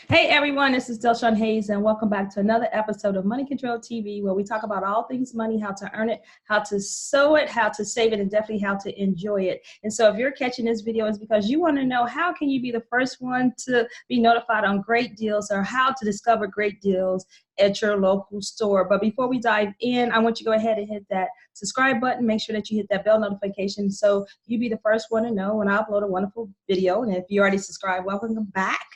Hey everyone, this is Shawn Hayes, and welcome back to another episode of Money Control TV, where we talk about all things money, how to earn it, how to sow it, how to save it, and definitely how to enjoy it. And so if you're catching this video, it's because you want to know how can you be the first one to be notified on great deals, or how to discover great deals at your local store. But before we dive in, I want you to go ahead and hit that subscribe button. Make sure that you hit that bell notification so you be the first one to know when I upload a wonderful video. And if you already subscribed, welcome back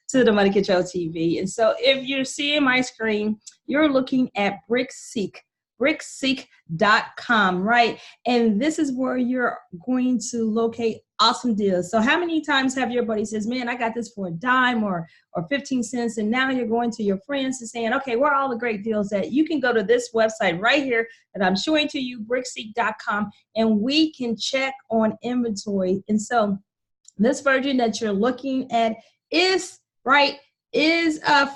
to the Money Control TV. And so if you're seeing my screen, you're looking at BrickSeek, BrickSeek.com, right? And this is where you're going to locate awesome deals. So how many times have your buddy says, man, I got this for a dime or 15 cents, and now you're going to your friends and saying, okay, where are all the great deals at? You can go to this website right here that I'm showing to you, BrickSeek.com, and we can check on inventory. And so this version that you're looking at is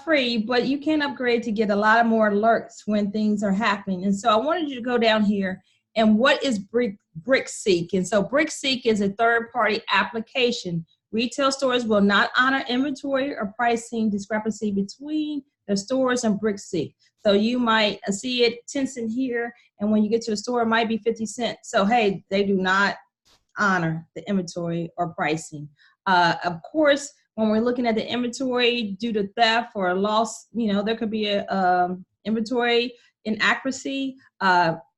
free, but you can upgrade to get a lot more alerts when things are happening. And so I wanted you to go down here, and what is BrickSeek? And so BrickSeek is a third-party application. Retail stores will not honor inventory or pricing discrepancy between the stores and BrickSeek. So you might see it 10 cents here, and when you get to the store, it might be 50 cents. So hey, they do not honor the inventory or pricing. Of course, when we're looking at the inventory due to theft or loss, there could be a inventory inaccuracy.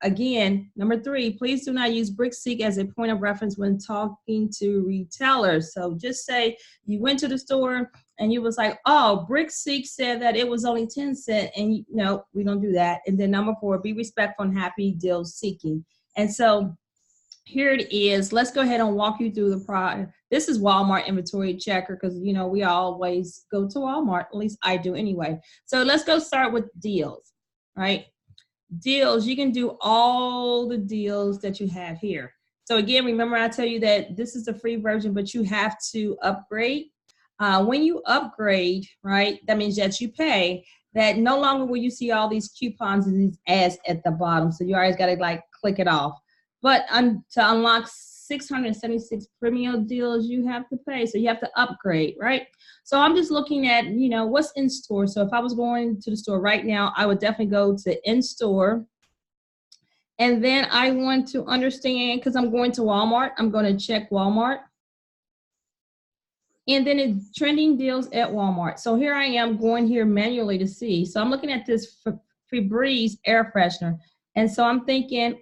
Again, number 3, please do not use BrickSeek as a point of reference when talking to retailers. So just say you went to the store and you was like, oh, BrickSeek said that it was only 10 cents, and no, we don't do that. And then number 4, be respectful and happy deal seeking. And so here it is. Let's go ahead and walk you through the product. This is Walmart inventory checker, because we always go to Walmart, at least I do anyway. So let's go start with deals, right? Deals, you can do all the deals that you have here. So again, remember I tell you that this is the free version, but you have to upgrade. When you upgrade, right, that means that you pay, that no longer will you see all these coupons and these ads at the bottom. So you always got to click it off. But to unlock 676 premium deals, you have to pay. So you have to upgrade, right? So I'm just looking at, what's in store. So if I was going to the store right now, I would definitely go to in store. And then I want to understand, because I'm going to Walmart, I'm going to check Walmart. And then it's trending deals at Walmart. So here I am going here manually to see. So I'm looking at this Febreze air freshener. And so I'm thinking,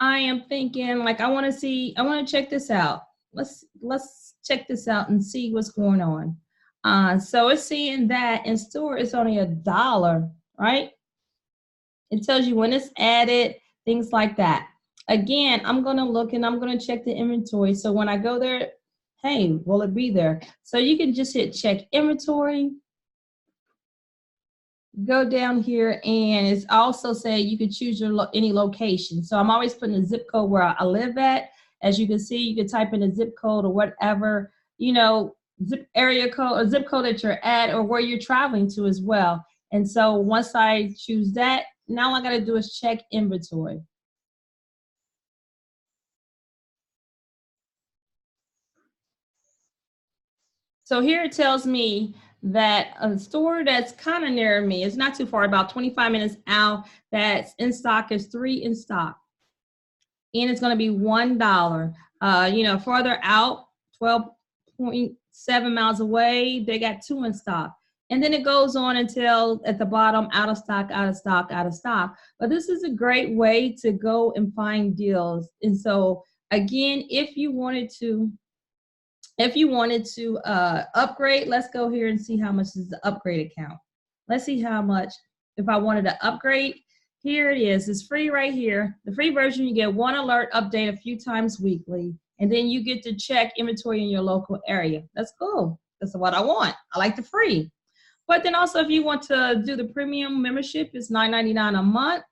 I am thinking I want to check this out. Let's check this out and see what's going on. So it's seeing that in store it's only $1, right? It tells you when it's added, things like that. Again, I'm going to look and I'm going to check the inventory. So when I go there, hey, will it be there? So you can just hit check inventory. Go down here, and it's also saying you can choose your any location. So I'm always putting a zip code where I live at. As you can see, you can type in a zip code or whatever, zip area code or zip code that you're at or where you're traveling to as well. And so once I choose that, now all I got to do is check inventory. So here it tells me that a store that's kind of near me, it's not too far, about 25 minutes out, that's in stock is 3 in stock. And it's going to be $1. Farther out, 12.7 miles away, they got 2 in stock. And then it goes on until at the bottom, out of stock, out of stock, out of stock. But this is a great way to go and find deals. And so again, if you wanted to upgrade, let's go here and see how much is the upgrade account. Let's see how much, if I wanted to upgrade, here it is. It's free right here. The free version, you get 1 alert update a few times weekly, and then you get to check inventory in your local area. That's cool. That's what I want. I like the free. But then also if you want to do the premium membership, it's $9.99 a month.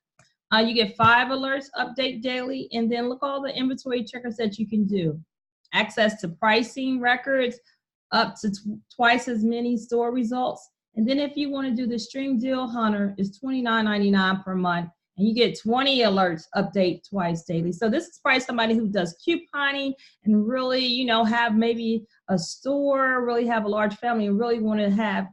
You get 5 alerts update daily, and then look all the inventory checkers that you can do. Access to pricing records, up to twice as many store results. And then if you want to do the Stream Deal Hunter, it's $29.99 per month, and you get 20 alerts update twice daily. So this is probably somebody who does couponing and really, you know, have maybe a store, really have a large family, and really want to have,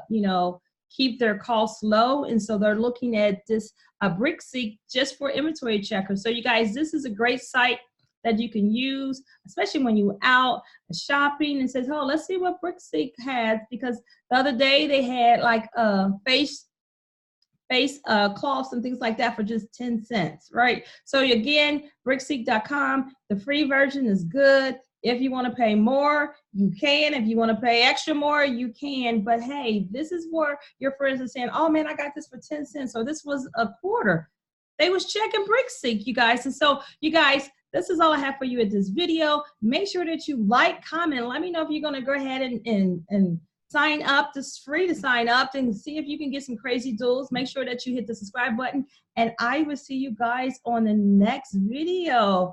you know, keep their costs low. And so they're looking at this BrickSeek just for inventory checker. So you guys, this is a great site that you can use, especially when you're out shopping and says, oh, let's see what BrickSeek has, because the other day they had like face cloths and things like that for just 10 cents, right? So again, BrickSeek.com, the free version is good. If you want to pay more, you can. If you want to pay extra more, you can. But hey, this is where your friends are saying, oh man, I got this for 10 cents, or this was a quarter. They was checking BrickSeek, you guys. And so you guys, this is all I have for you at this video. Make sure that you like, comment. Let me know if you're going to go ahead and sign up. This is free to sign up and see if you can get some crazy deals. Make sure that you hit the subscribe button, and I will see you guys on the next video.